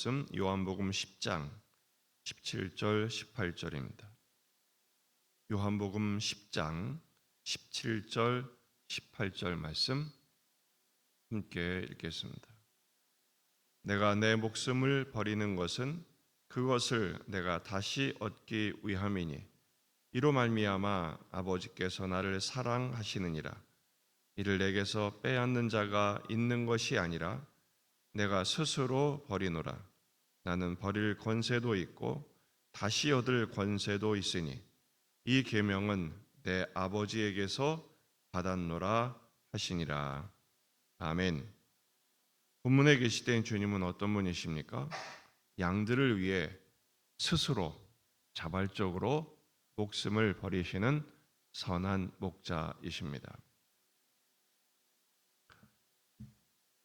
말씀 요한복음 10장 17절 18절입니다. 요한복음 10장 17절 18절 말씀 함께 읽겠습니다. 내가 내 목숨을 버리는 것은 그것을 내가 다시 얻기 위함이니 이로 말미암아 아버지께서 나를 사랑하시느니라. 이를 내게서 빼앗는 자가 있는 것이 아니라 내가 스스로 버리노라. 나는 버릴 권세도 있고 다시 얻을 권세도 있으니 이 계명은 내 아버지에게서 받았노라 하시니라. 아멘. 본문에 계시된 주님은 어떤 분이십니까? 양들을 위해 스스로 자발적으로 목숨을 버리시는 선한 목자이십니다.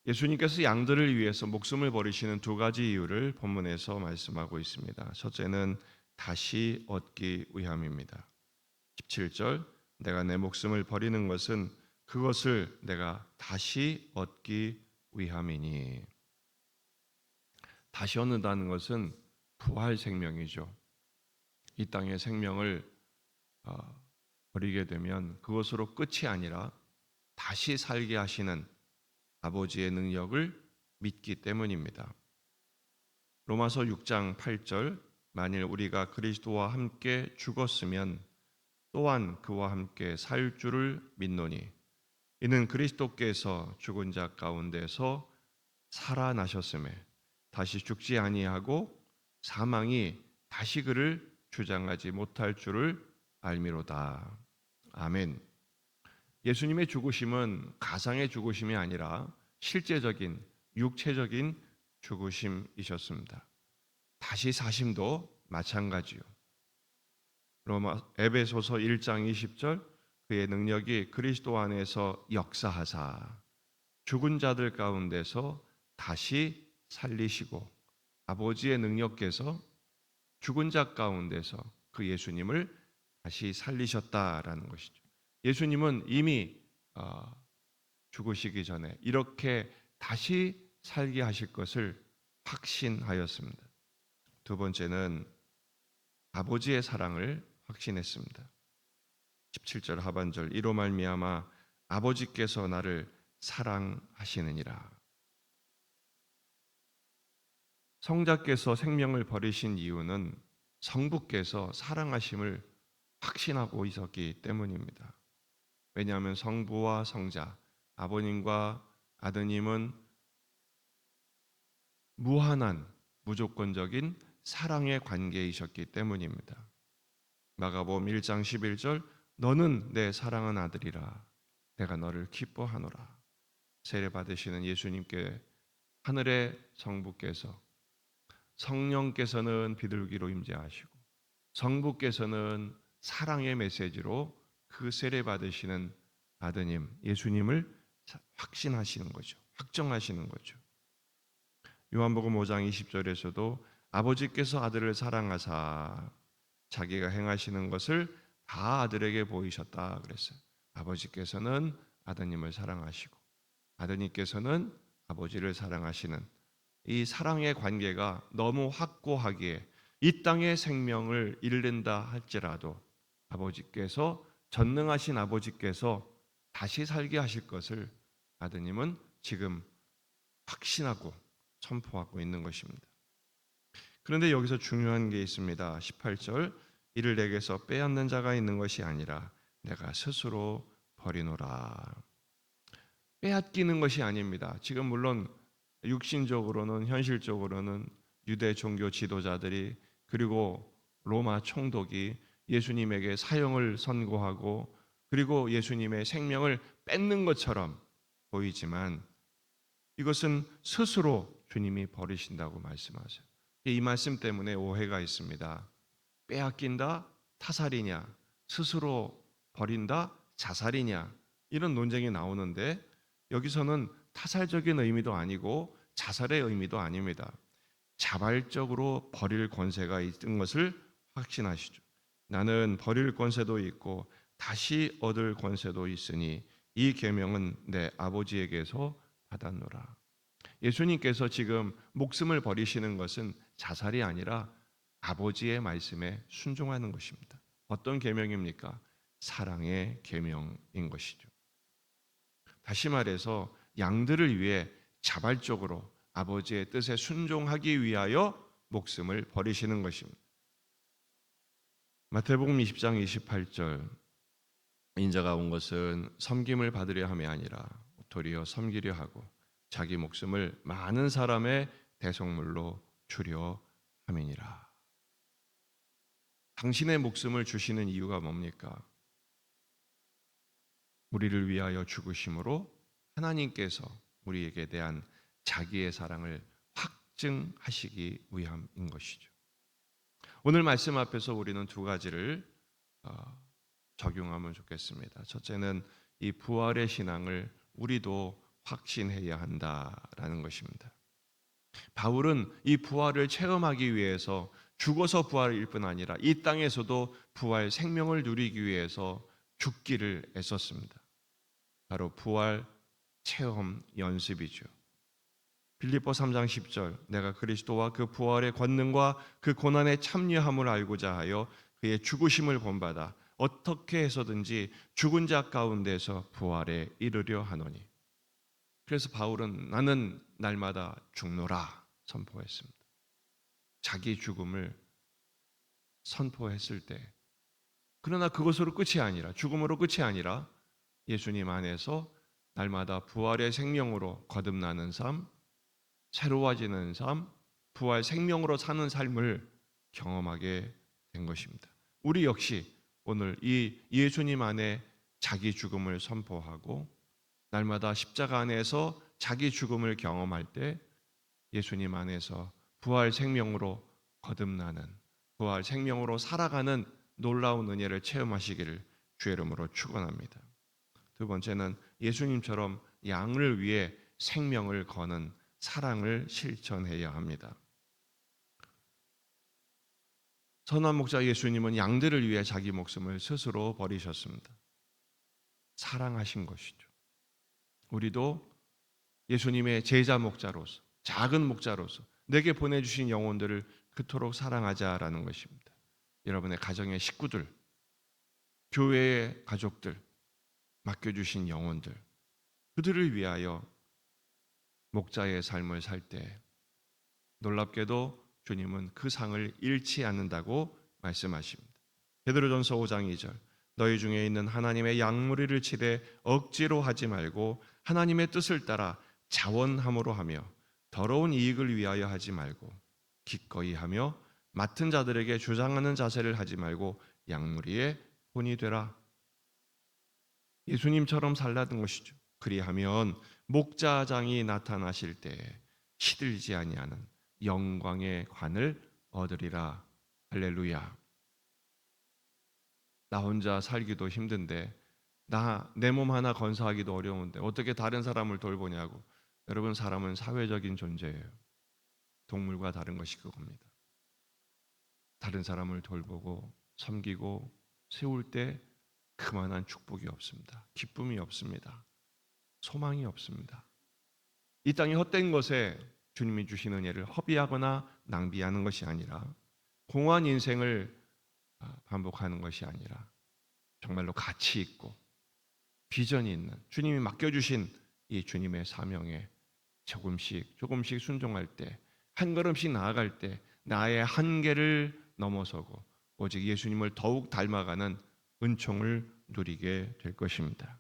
예수님께서 양들을 위해서 목숨을 버리시는 두 가지 이유를 본문에서 말씀하고 있습니다. 첫째는 다시 얻기 위함입니다. 17절 내가 내 목숨을 버리는 것은 그것을 내가 다시 얻기 위함이니. 다시 얻는다는 것은 부활 생명이죠. 이 땅의 생명을 버리게 되면 그것으로 끝이 아니라 다시 살게 하시는 아버지의 능력을 믿기 때문입니다. 로마서 6장 8절 만일 우리가 그리스도와 함께 죽었으면 또한 그와 함께 살 줄을 믿노니 이는 그리스도께서 죽은 자 가운데서 살아나셨음에 다시 죽지 아니하고 사망이 다시 그를 주장하지 못할 줄을 알미로다. 아멘. 예수님의 죽으심은 가상의 죽으심이 아니라 실제적인 육체적인 죽으심이셨습니다. 다시 사심도 마찬가지요. 에베소서 1장 20절 그의 능력이 그리스도 안에서 역사하사 죽은 자들 가운데서 다시 살리시고 아버지의 능력께서 죽은 자 가운데서 그 예수님을 다시 살리셨다라는 것이죠. 예수님은 이미 죽으시기 전에 이렇게 다시 살게 하실 것을 확신하였습니다. 두 번째는 아버지의 사랑을 확신했습니다. 17절 하반절 이로 말미암아 아버지께서 나를 사랑하시느니라. 성자께서 생명을 버리신 이유는 성부께서 사랑하심을 확신하고 있었기 때문입니다. 왜냐하면 성부와 성자, 아버님과 아드님은 무한한 무조건적인 사랑의 관계이셨기 때문입니다. 마가복음 1장 11절 너는 내 사랑하는 아들이라 내가 너를 기뻐하노라. 세례 받으시는 예수님께 하늘의 성부께서 성령께서는 비둘기로 임재하시고 성부께서는 사랑의 메시지로 그 세례 받으시는 아드님 예수님을 확신하시는 거죠. 확정하시는 거죠. 요한복음 5장 20절에서도 아버지께서 아들을 사랑하사 자기가 행하시는 것을 다 아들에게 보이셨다 그랬어요. 아버지께서는 아드님을 사랑하시고 아드님께서는 아버지를 사랑하시는 이 사랑의 관계가 너무 확고하기에 이 땅의 생명을 잃는다 할지라도 아버지께서 전능하신 아버지께서 다시 살게 하실 것을 아드님은 지금 확신하고 선포하고 있는 것입니다. 그런데 여기서 중요한 게 있습니다. 18절 이를 내게서 빼앗는 자가 있는 것이 아니라 내가 스스로 버리노라. 빼앗기는 것이 아닙니다. 지금 물론 육신적으로는 현실적으로는 유대 종교 지도자들이 그리고 로마 총독이 예수님에게 사형을 선고하고 그리고 예수님의 생명을 뺏는 것처럼 보이지만 이것은 스스로 주님이 버리신다고 말씀하세요. 이 말씀 때문에 오해가 있습니다. 빼앗긴다 타살이냐 스스로 버린다 자살이냐 이런 논쟁이 나오는데 여기서는 타살적인 의미도 아니고 자살의 의미도 아닙니다. 자발적으로 버릴 권세가 있는 것을 확신하시죠. 나는 버릴 권세도 있고 다시 얻을 권세도 있으니 이 계명은 내 아버지에게서 받았노라. 예수님께서 지금 목숨을 버리시는 것은 자살이 아니라 아버지의 말씀에 순종하는 것입니다. 어떤 계명입니까? 사랑의 계명인 것이죠. 다시 말해서 양들을 위해 자발적으로 아버지의 뜻에 순종하기 위하여 목숨을 버리시는 것입니다. 마태복음 20장 28절 인자가 온 것은 섬김을 받으려 함이 아니라 도리어 섬기려 하고 자기 목숨을 많은 사람의 대속물로 주려 함이니라. 당신의 목숨을 주시는 이유가 뭡니까? 우리를 위하여 죽으심으로 하나님께서 우리에게 대한 자기의 사랑을 확증하시기 위함인 것이죠. 오늘 말씀 앞에서 우리는 두 가지를 적용하면 좋겠습니다. 첫째는 이 부활의 신앙을 우리도 확신해야 한다라는 것입니다. 바울은 이 부활을 체험하기 위해서 죽어서 부활일 뿐 아니라 이 땅에서도 부활 생명을 누리기 위해서 죽기를 애썼습니다. 바로 부활 체험 연습이죠. 빌립보 3장 10절 내가 그리스도와 그 부활의 권능과 그 고난에 참여함을 알고자 하여 그의 죽으심을 본받아 어떻게 해서든지 죽은 자 가운데서 부활에 이르려 하노니. 그래서 바울은 나는 날마다 죽노라 선포했습니다. 자기 죽음을 선포했을 때, 그러나 그것으로 끝이 아니라, 죽음으로 끝이 아니라 예수님 안에서 날마다 부활의 생명으로 거듭나는 삶, 새로워지는 삶, 부활 생명으로 사는 삶을 경험하게 된 것입니다. 우리 역시 오늘 이 예수님 안에 자기 죽음을 선포하고 날마다 십자가 안에서 자기 죽음을 경험할 때 예수님 안에서 부활 생명으로 거듭나는, 부활 생명으로 살아가는 놀라운 은혜를 체험하시기를 주의 이름으로 축원합니다. 두 번째는 예수님처럼 양을 위해 생명을 거는 사랑을 실천해야 합니다. 선한 목자 예수님은 양들을 위해 자기 목숨을 스스로 버리셨습니다. 사랑하신 것이죠. 우리도 예수님의 제자 목자로서, 작은 목자로서 내게 보내주신 영혼들을 그토록 사랑하자라는 것입니다. 여러분의 가정의 식구들, 교회의 가족들, 맡겨주신 영혼들, 그들을 위하여 목자의 삶을 살 때 놀랍게도 주님은 그 상을 잃지 않는다고 말씀하십니다. 베드로전서 5장 2절 너희 중에 있는 하나님의 양무리를 치되 억지로 하지 말고 하나님의 뜻을 따라 자원함으로 하며 더러운 이익을 위하여 하지 말고 기꺼이 하며 맡은 자들에게 주장하는 자세를 하지 말고 양무리의 본이 되라. 예수님처럼 살라는 것이죠. 그리하면 목자장이 나타나실 때에 시들지 아니하는 영광의 관을 얻으리라. 할렐루야. 나 혼자 살기도 힘든데, 내 몸 하나 건사하기도 어려운데 어떻게 다른 사람을 돌보냐고. 여러분, 사람은 사회적인 존재예요. 동물과 다른 것이 그겁니다. 다른 사람을 돌보고 섬기고 세울 때 그만한 축복이 없습니다. 기쁨이 없습니다. 소망이 없습니다. 이 땅의 헛된 것에 주님이 주시는 은혜를 허비하거나 낭비하는 것이 아니라, 공허한 인생을 반복하는 것이 아니라 정말로 가치 있고 비전이 있는 주님이 맡겨주신 이 주님의 사명에 조금씩 순종할 때, 한 걸음씩 나아갈 때 나의 한계를 넘어서고 오직 예수님을 더욱 닮아가는 은총을 누리게 될 것입니다.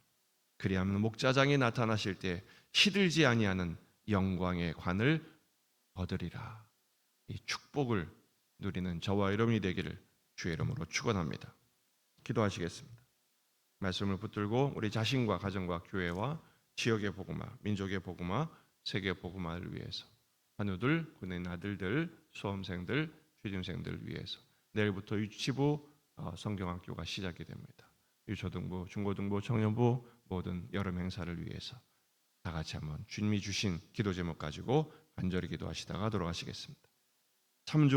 그리하면 목자장이 나타나실 때 시들지 아니하는 영광의 관을 얻으리라. 이 축복을 누리는 저와 여러분이 되기를 주의 이름으로 축원합니다. 기도하시겠습니다. 말씀을 붙들고 우리 자신과 가정과 교회와 지역의 복음화, 민족의 복음화, 세계 복음화를 위해서 한우들, 군인 아들들, 수험생들, 취준생들을 위해서 내일부터 유치부 성경학교가 시작이 됩니다. 유초등부, 중고등부, 청년부 모든 여름 행사를 위해서 다 같이 한번 주님이 주신 기도 제목 가지고 간절히 기도하시다가 돌아가시겠습니다. 참